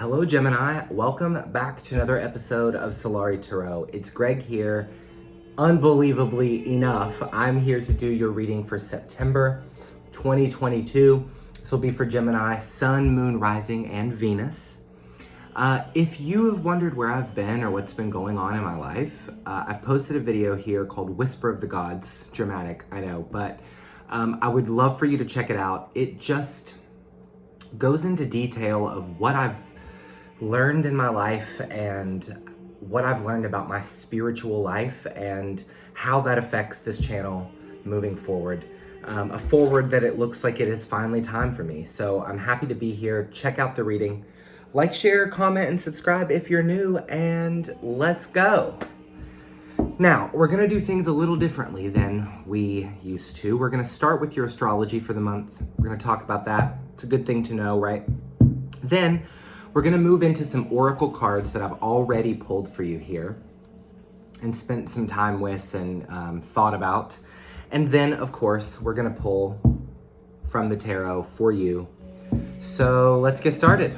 Hello Gemini, welcome back to another episode of Solari Tarot. It's Greg here. Unbelievably enough, I'm here to do your reading for September 2022. This will be for Gemini, Sun, Moon, Rising, and Venus. If you have wondered where I've been or what's been going on in my life, I've posted a video here called Whisper of the Gods. Dramatic, I know, but I would love for you to check it out. It just goes into detail of what I've learned in my life and what I've learned about my spiritual life and how that affects this channel moving forward. A forward that it looks like it is finally time for me. So I'm happy to be here. Check out the reading. Like, share, comment, and subscribe if you're new, and let's go. Now, we're gonna do things a little differently than we used to. We're gonna start with your astrology for the month. We're gonna talk about that. It's a good thing to know, right? Then, we're gonna move into some oracle cards that I've already pulled for you here and spent some time with and thought about. And then, of course, we're gonna pull from the tarot for you. So let's get started.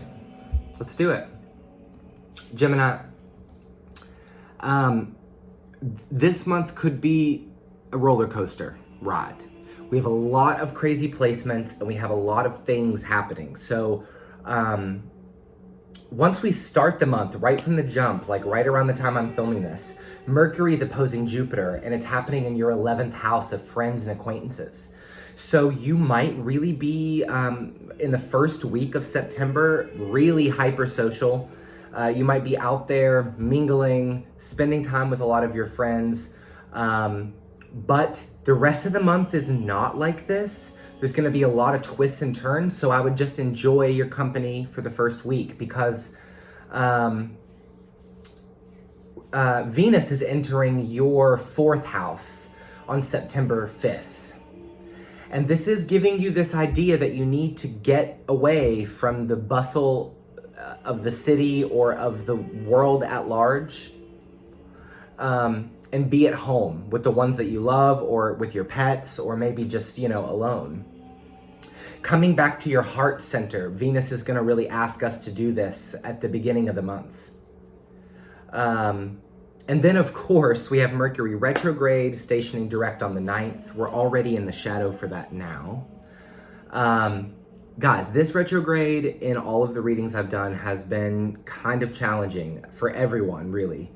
Let's do it. Gemini, this month could be a roller coaster ride. We have a lot of crazy placements and we have a lot of things happening. So once we start the month, right from the jump, like right around the time I'm filming this, Mercury is opposing Jupiter and it's happening in your 11th house of friends and acquaintances. So you might really be, in the first week of September, really hyper social. You might be out there mingling, spending time with a lot of your friends. But the rest of the month is not like this. There's gonna be a lot of twists and turns, so I would just enjoy your company for the first week because Venus is entering your 4th house on September 5th. And this is giving you this idea that you need to get away from the bustle of the city or of the world at large, and be at home with the ones that you love or with your pets or maybe just, alone. Coming back to your heart center, Venus is gonna really ask us to do this at the beginning of the month. And then, of course, we have Mercury retrograde stationing direct on the 9th. We're already in the shadow for that now. Guys, this retrograde in all of the readings I've done has been kind of challenging for everyone, really.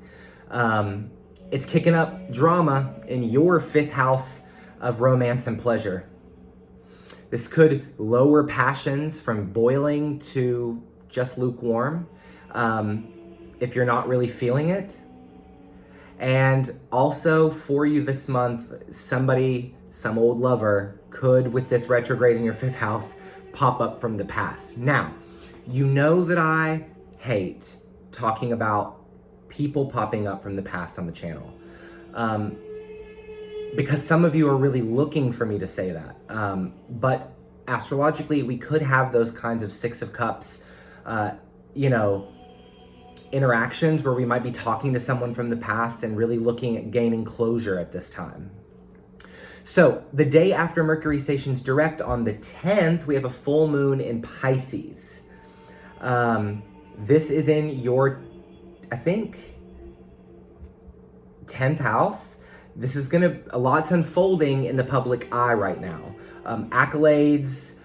It's kicking up drama in your 5th house of romance and pleasure. This could lower passions from boiling to just lukewarm if you're not really feeling it. And also for you this month, some old lover could, with this retrograde in your 5th house, pop up from the past. Now, you know that I hate talking about people popping up from the past on the channel. Because some of you are really looking for me to say that. But astrologically, we could have those kinds of 6 of Cups, interactions where we might be talking to someone from the past and really looking at gaining closure at this time. So the day after Mercury stations direct on the 10th, we have a full moon in Pisces. This is in your, I think, 10th house. This is a lot's unfolding in the public eye right now. Accolades,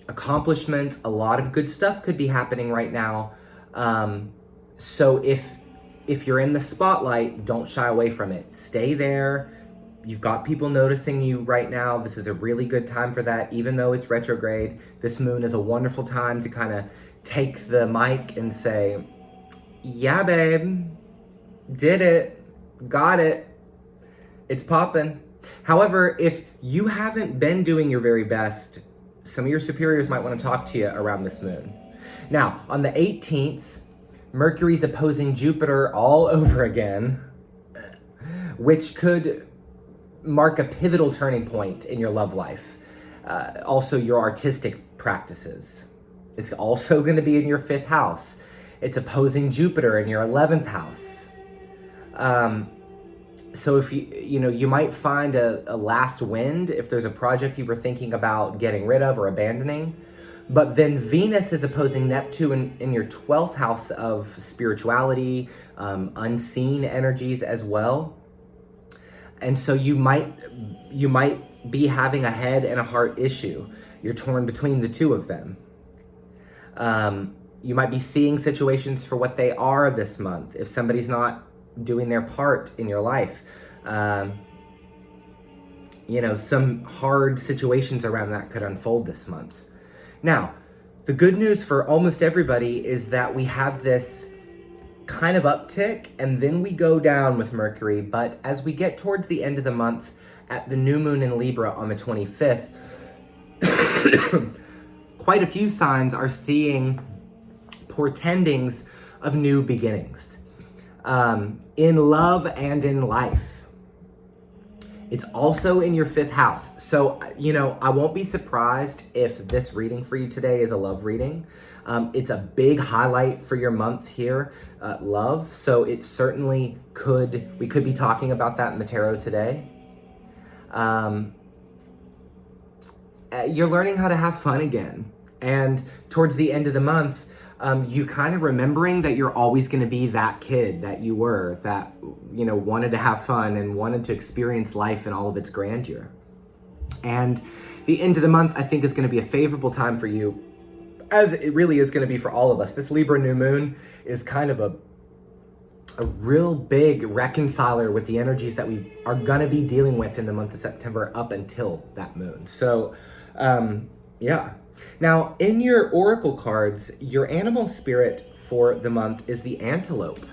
accomplishments, a lot of good stuff could be happening right now. So if you're in the spotlight, don't shy away from it. Stay there. You've got people noticing you right now. This is a really good time for that. Even though it's retrograde, this moon is a wonderful time to kind of take the mic and say, yeah, babe, did it, got it, it's popping. However, if you haven't been doing your very best, some of your superiors might want to talk to you around this moon. Now, on the 18th, Mercury's opposing Jupiter all over again, which could mark a pivotal turning point in your love life. Also, your artistic practices. It's also going to be in your 5th house. It's opposing Jupiter in your 11th house. So if you might find a last wind if there's a project you were thinking about getting rid of or abandoning. But then Venus is opposing Neptune in your 12th house of spirituality, unseen energies as well. And so you might be having a head and a heart issue. You're torn between the two of them. You might be seeing situations for what they are this month if somebody's not doing their part in your life. Some hard situations around that could unfold this month. Now, the good news for almost everybody is that we have this kind of uptick and then we go down with Mercury. But as we get towards the end of the month at the new moon in Libra on the 25th, quite a few signs are seeing portendings of new beginnings in love and in life. It's also in your 5th house. So, I won't be surprised if this reading for you today is a love reading. It's a big highlight for your month here, love. So it certainly we could be talking about that in the tarot today. You're learning how to have fun again. And towards the end of the month, you kind of remembering that you're always going to be that kid that you were, that, wanted to have fun and wanted to experience life in all of its grandeur. And the end of the month, I think, is going to be a favorable time for you, as it really is going to be for all of us. This Libra new moon is kind of a real big reconciler with the energies that we are going to be dealing with in the month of September up until that moon. So, yeah. Now, in your oracle cards, your animal spirit for the month is the antelope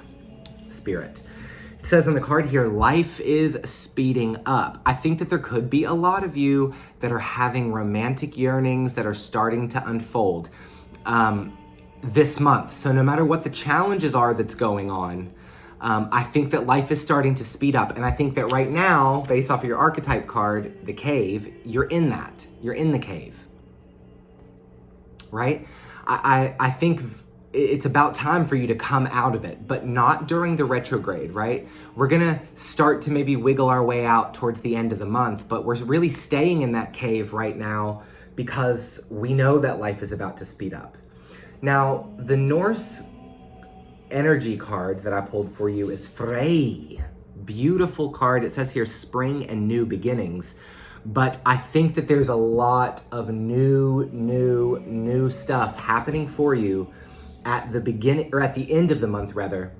spirit. It says on the card here, life is speeding up. I think that there could be a lot of you that are having romantic yearnings that are starting to unfold this month. So no matter what the challenges are that's going on, I think that life is starting to speed up. And I think that right now, based off of your archetype card, the cave, you're in that. You're in the cave. Right? I think it's about time for you to come out of it, but not during the retrograde, right? We're gonna start to maybe wiggle our way out towards the end of the month, but we're really staying in that cave right now because we know that life is about to speed up. Now, the Norse energy card that I pulled for you is Frey. Beautiful card. It says here, spring and new beginnings. But I think that there's a lot of new stuff happening for you at the beginning, or at the end of the month rather.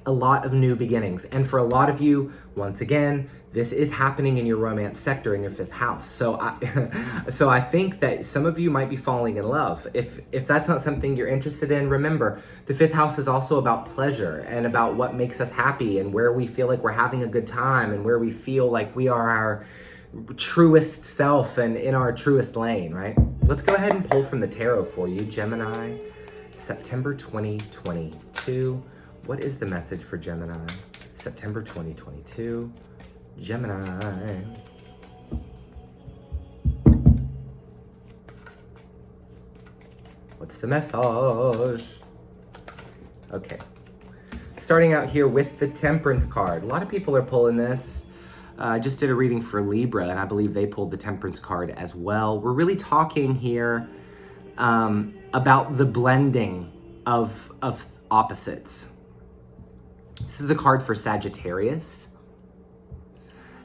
A lot of new beginnings. And for a lot of you, once again, this is happening in your romance sector in your 5th house. So I think that some of you might be falling in love. If that's not something you're interested in, remember, the 5th house is also about pleasure and about what makes us happy and where we feel like we're having a good time and where we feel like we are our truest self and in our truest lane, right? Let's go ahead and pull from the tarot for you. Gemini, September 2022. What is the message for Gemini? September 2022. Gemini. What's the message? Okay. Starting out here with the Temperance card. A lot of people are pulling this. I just did a reading for Libra, and I believe they pulled the Temperance card as well. We're really talking here about the blending of opposites. This is a card for Sagittarius.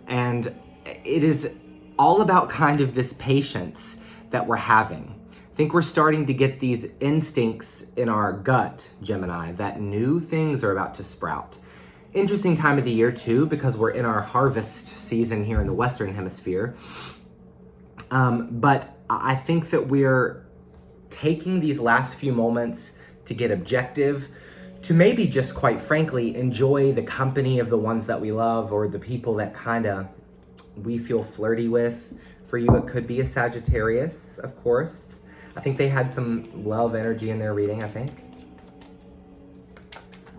And it is all about kind of this patience that we're having. I think we're starting to get these instincts in our gut, Gemini, that new things are about to sprout. Interesting time of the year too, because we're in our harvest season here in the Western Hemisphere. But I think that we're taking these last few moments to get objective, to maybe just quite frankly enjoy the company of the ones that we love or the people that kind of we feel flirty with. For you, it could be a Sagittarius, of course. I think they had some love energy in their reading, I think.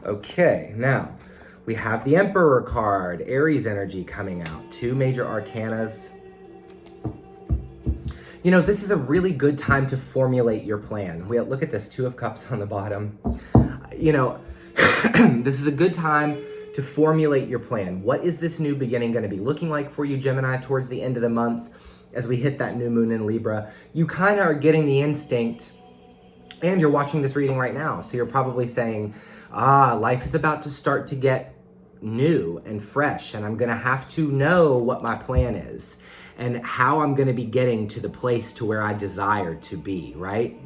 Okay, now we have the Emperor card, Aries energy coming out. 2 major arcanas. You know, this is a really good time to formulate your plan. Look at this, 2 of Cups on the bottom. You know, this is a good time to formulate your plan. What is this new beginning going to be looking like for you, Gemini, towards the end of the month? as we hit that new moon in Libra, you kind of are getting the instinct, and you're watching this reading right now. So you're probably saying, life is about to start to get new and fresh, and I'm gonna have to know what my plan is and how I'm gonna be getting to the place to where I desire to be, right?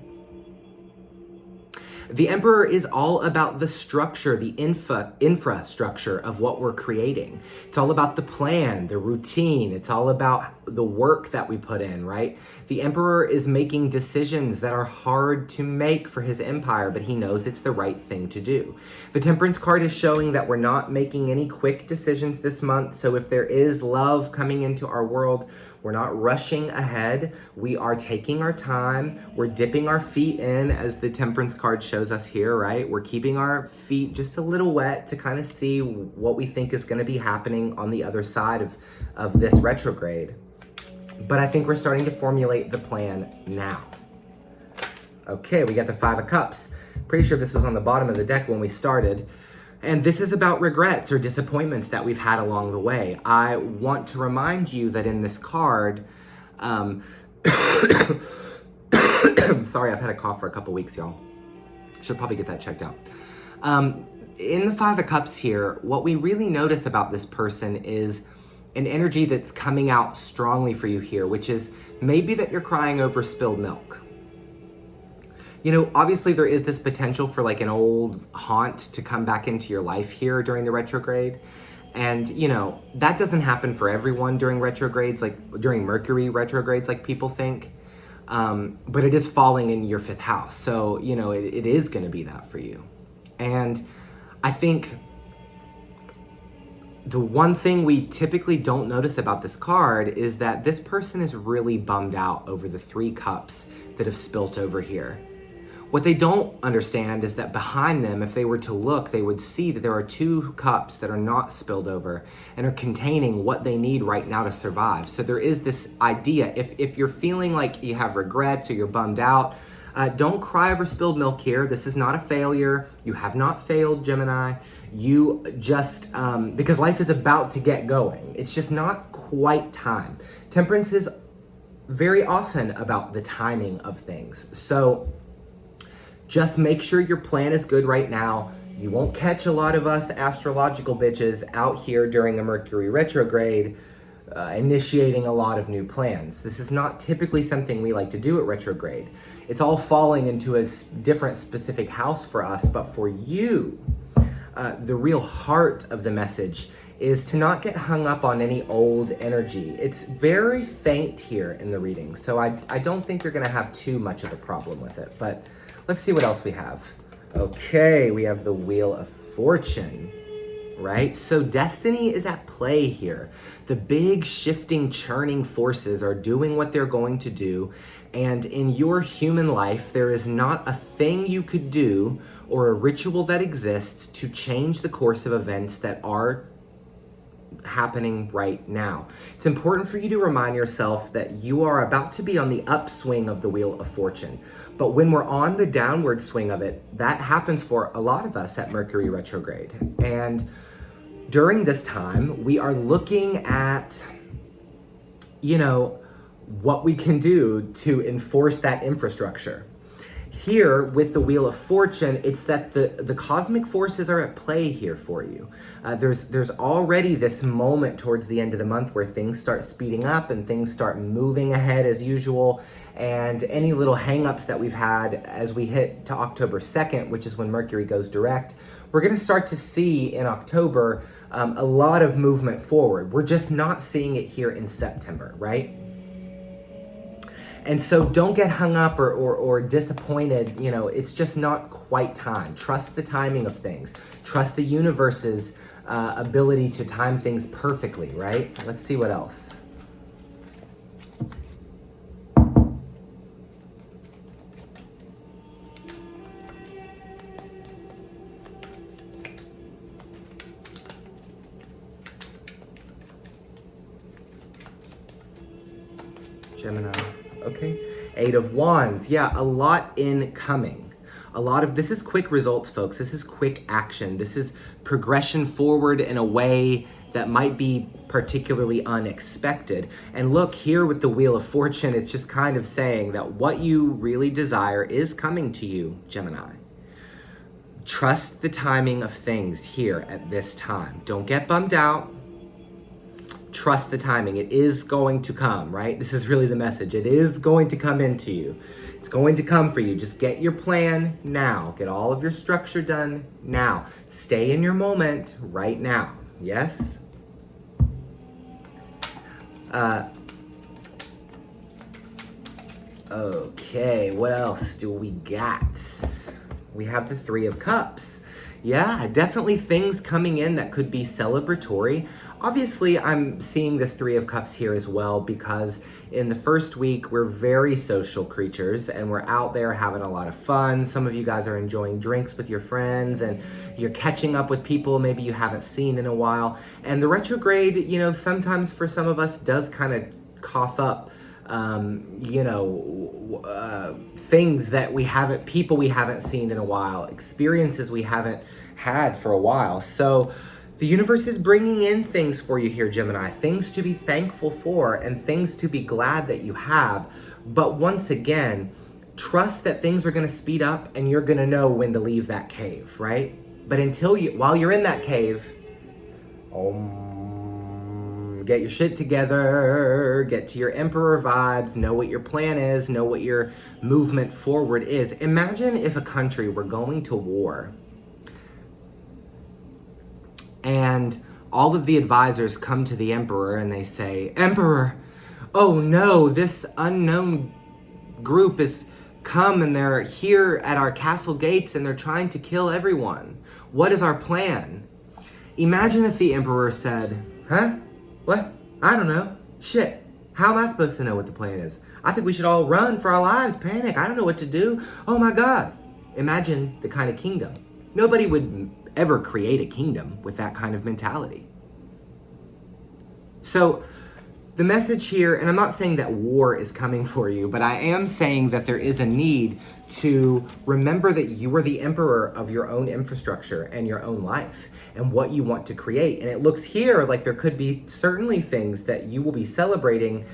The Emperor is all about the structure, the infrastructure of what we're creating. It's all about the plan, the routine. It's all about the work that we put in, right? The Emperor is making decisions that are hard to make for his empire, but he knows it's the right thing to do. The Temperance card is showing that we're not making any quick decisions this month. So if there is love coming into our world, we're not rushing ahead. We are taking our time. We're dipping our feet in, as the Temperance card shows us here, right? We're keeping our feet just a little wet to kind of see what we think is going to be happening on the other side of this retrograde. But I think we're starting to formulate the plan now. Okay, we got the Five of Cups. Pretty sure this was on the bottom of the deck when we started. And this is about regrets or disappointments that we've had along the way. I want to remind you that in this card, sorry, I've had a cough for a couple weeks, y'all. Should probably get that checked out. In the Five of Cups here, what we really notice about this person is an energy that's coming out strongly for you here, which is maybe that you're crying over spilled milk. You know, obviously there is this potential for like an old haunt to come back into your life here during the retrograde. And, you know, that doesn't happen for everyone during retrogrades, like during Mercury retrogrades, like people think. But it is falling in your 5th house. So, you know, it is going to be that for you. And I think the one thing we typically don't notice about this card is that this person is really bummed out over the 3 cups that have spilt over here. What they don't understand is that behind them, if they were to look, they would see that there are 2 cups that are not spilled over and are containing what they need right now to survive. So there is this idea, if you're feeling like you have regrets or you're bummed out, don't cry over spilled milk here. This is not a failure. You have not failed, Gemini. You just, because life is about to get going. It's just not quite time. Temperance is very often about the timing of things. So just make sure your plan is good right now. You won't catch a lot of us astrological bitches out here during a Mercury retrograde initiating a lot of new plans. This is not typically something we like to do at retrograde. It's all falling into a different specific house for us, but for you, the real heart of the message is to not get hung up on any old energy. It's very faint here in the reading, so I don't think you're gonna have too much of a problem with it, but let's see what else we have. Okay, we have the Wheel of Fortune, right? So destiny is at play here. The big shifting, churning forces are doing what they're going to do. And in your human life, there is not a thing you could do or a ritual that exists to change the course of events that are happening right now. It's important for you to remind yourself that you are about to be on the upswing of the Wheel of Fortune. But when we're on the downward swing of it, that happens for a lot of us at Mercury retrograde. And during this time, we are looking at, you know, what we can do to enforce that infrastructure. Here, with the Wheel of Fortune, it's that the cosmic forces are at play here for you. There's already this moment towards the end of the month where things start speeding up and things start moving ahead as usual. And any little hangups that we've had as we hit to October 2nd, which is when Mercury goes direct, we're going to start to see in October a lot of movement forward. We're just not seeing it here in September, right? And so don't get hung up or disappointed. You know, it's just not quite time. Trust the timing of things. Trust the universe's ability to time things perfectly, right? Let's see what else. Gemini. Okay, 8 of Wands. Yeah, a lot incoming. A lot of, this is quick results, folks. This is quick action. This is progression forward in a way that might be particularly unexpected. And look here with the Wheel of Fortune, it's just kind of saying that what you really desire is coming to you, Gemini. Trust the timing of things here at this time. Don't get bummed out. Trust the timing. It is going to come, right? This is really the message. It is going to come into you. It's going to come for you. Just get your plan now. Get all of your structure done now. Stay in your moment right now. Yes? Okay, what else do we got? We have the Three of Cups. Yeah, definitely things coming in that could be celebratory. Obviously, I'm seeing this Three of Cups here as well because in the first week, we're very social creatures and we're out there having a lot of fun. Some of you guys are enjoying drinks with your friends and you're catching up with people maybe you haven't seen in a while. And the retrograde, you know, sometimes for some of us does kind of cough up things that we haven't, people we haven't seen in a while, experiences we haven't had for a while. So the universe is bringing in things for you here, Gemini, things to be thankful for and things to be glad that you have. But once again, trust that things are going to speed up and you're going to know when to leave that cave, right? But while you're in that cave, get your shit together, get to your Emperor vibes, know what your plan is, know what your movement forward is. Imagine if a country were going to war and all of the advisors come to the Emperor and they say, Emperor, oh no, this unknown group is come and they're here at our castle gates and they're trying to kill everyone. What is our plan? Imagine if the Emperor said, huh? What? I don't know. Shit. How am I supposed to know what the plan is? I think we should all run for our lives, panic. I don't know what to do. Oh my God. Imagine the kind of kingdom. Nobody would ever create a kingdom with that kind of mentality. So the message here, and I'm not saying that war is coming for you, but I am saying that there is a need to remember that you are the emperor of your own infrastructure and your own life and what you want to create. And it looks here like there could be certainly things that you will be celebrating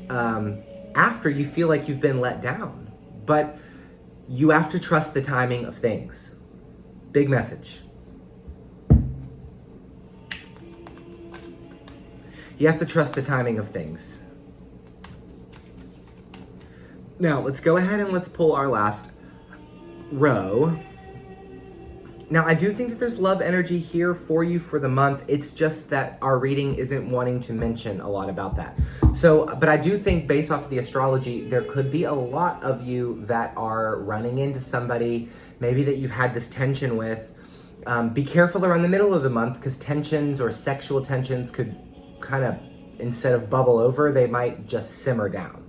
after you feel like you've been let down. But you have to trust the timing of things. Big message. You have to trust the timing of things. Now, let's go ahead and let's pull our last row. Now, I do think that there's love energy here for you for the month. It's just that our reading isn't wanting to mention a lot about that. So, but I do think based off of the astrology, there could be a lot of you that are running into somebody, maybe that you've had this tension with. Be careful around the middle of the month because tensions or sexual tensions could kind of, instead of bubble over, they might just simmer down.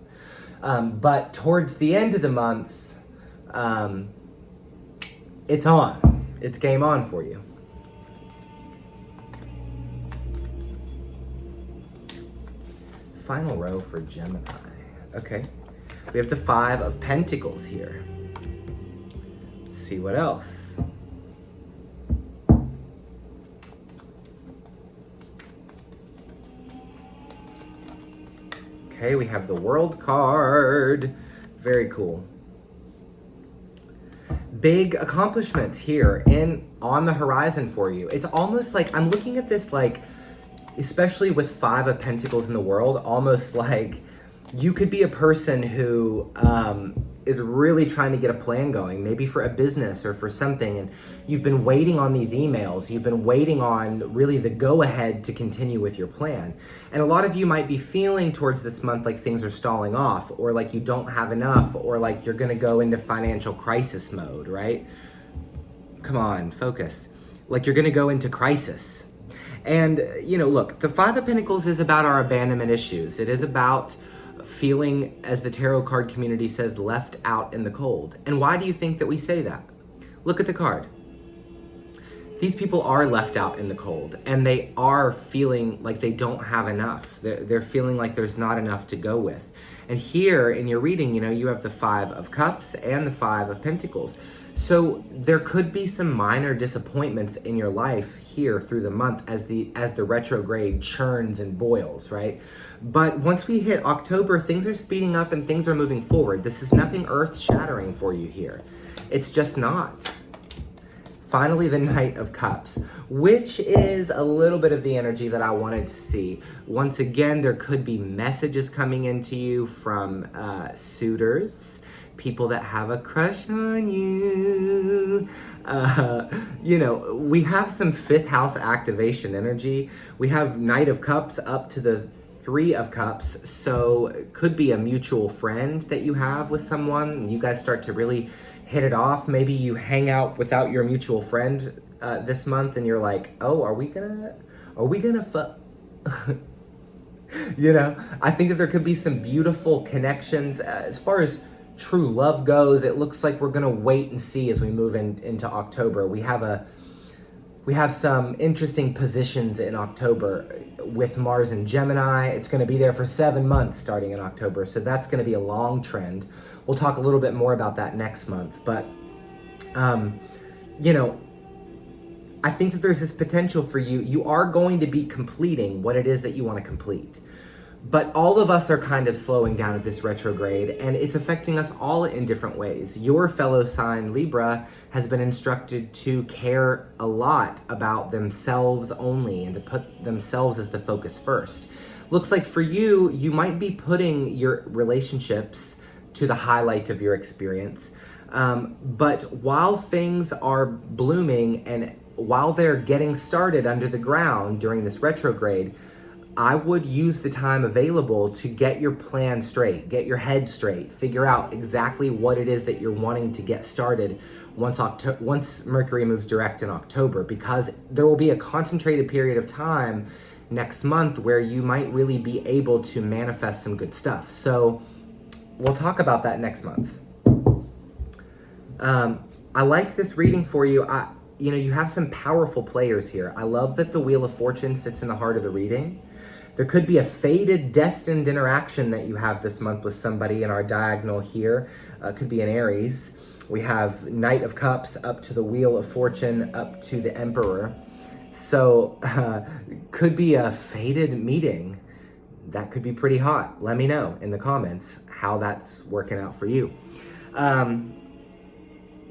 But towards the end of the month, it's on. It's game on for you. Final row for Gemini. Okay. We have the Five of Pentacles here. Let's see what else. Okay, we have the World card. Very cool. Big accomplishments here on the horizon for you. It's almost like, I'm looking at this like, especially with Five of Pentacles in the world, almost like you could be a person who is really trying to get a plan going, maybe for a business or for something, and you've been waiting on these emails, you've been waiting on really the go-ahead to continue with your plan. And a lot of you might be feeling towards this month like things are stalling off, or like you don't have enough, or like you're gonna go into financial crisis mode, right? Come on, focus. Like you're gonna go into crisis. And, you know, look, the Five of Pentacles is about our abandonment issues. It is about feeling, as the tarot card community says, left out in the cold. And why do you think that we say that? Look at the card. these people are left out in the cold, and they are feeling like they don't have enough. They're feeling like there's not enough to go with. And here in your reading, you have the Five of Cups and the Five of Pentacles. So there could be some minor disappointments in your life here through the month as the retrograde churns and boils, right? But once we hit October, things are speeding up and things are moving forward. This is nothing earth-shattering for you here. It's just not. Finally, the Knight of Cups, which is a little bit of the energy that I wanted to see. Once again, there could be messages coming into you from suitors, people that have a crush on you. We have some fifth house activation energy. We have Knight of Cups up to the Three of Cups. So it could be a mutual friend that you have with someone, and you guys start to really hit it off. Maybe you hang out without your mutual friend this month, and you're like, oh, are we gonna fuck? I think that there could be some beautiful connections. As far as true love goes, it looks like we're gonna wait and see as we move into October. We have some interesting positions in October with Mars and Gemini. It's gonna be there for 7 months starting in October, so that's gonna be a long trend. We'll talk a little bit more about that next month, but I think that there's this potential for you. You are going to be completing what it is that you want to complete. But all of us are kind of slowing down at this retrograde, and it's affecting us all in different ways. Your fellow sign, Libra, has been instructed to care a lot about themselves only and to put themselves as the focus first. Looks like for you, you might be putting your relationships to the highlight of your experience. But while things are blooming and while they're getting started under the ground during this retrograde, I would use the time available to get your plan straight, get your head straight, figure out exactly what it is that you're wanting to get started once Mercury moves direct in October, because there will be a concentrated period of time next month where you might really be able to manifest some good stuff. So we'll talk about that next month. I like this reading for you. You have some powerful players here. I love that the Wheel of Fortune sits in the heart of the reading. There could be a fated, destined interaction that you have this month with somebody in our diagonal here. Could be an Aries. We have Knight of Cups up to the Wheel of Fortune, up to the Emperor. So could be a fated meeting. That could be pretty hot. Let me know in the comments how that's working out for you.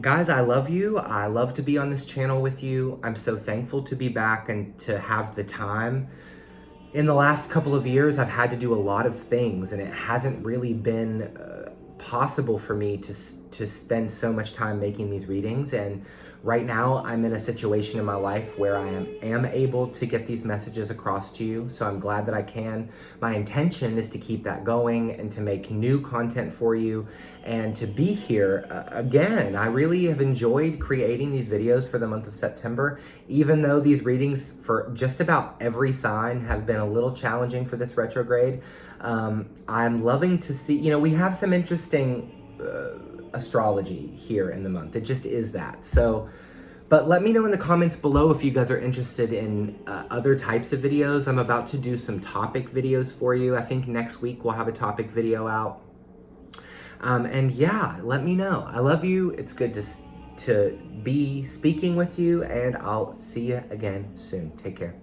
Guys, I love you. I love to be on this channel with you. I'm so thankful to be back and to have the time. In the last couple of years, I've had to do a lot of things, and it hasn't really been possible for me to spend so much time making these readings. And right now, I'm in a situation in my life where I am able to get these messages across to you, so I'm glad that I can. My intention is to keep that going and to make new content for you and to be here again. I really have enjoyed creating these videos for the month of September, even though these readings for just about every sign have been a little challenging for this retrograde. I'm loving to see, we have some interesting astrology here in the month. It just is that. So, but let me know in the comments below if you guys are interested in other types of videos. I'm about to do some topic videos for you. I think next week we'll have a topic video out. And yeah, let me know. I love you. It's good to be speaking with you, and I'll see you again soon. Take care.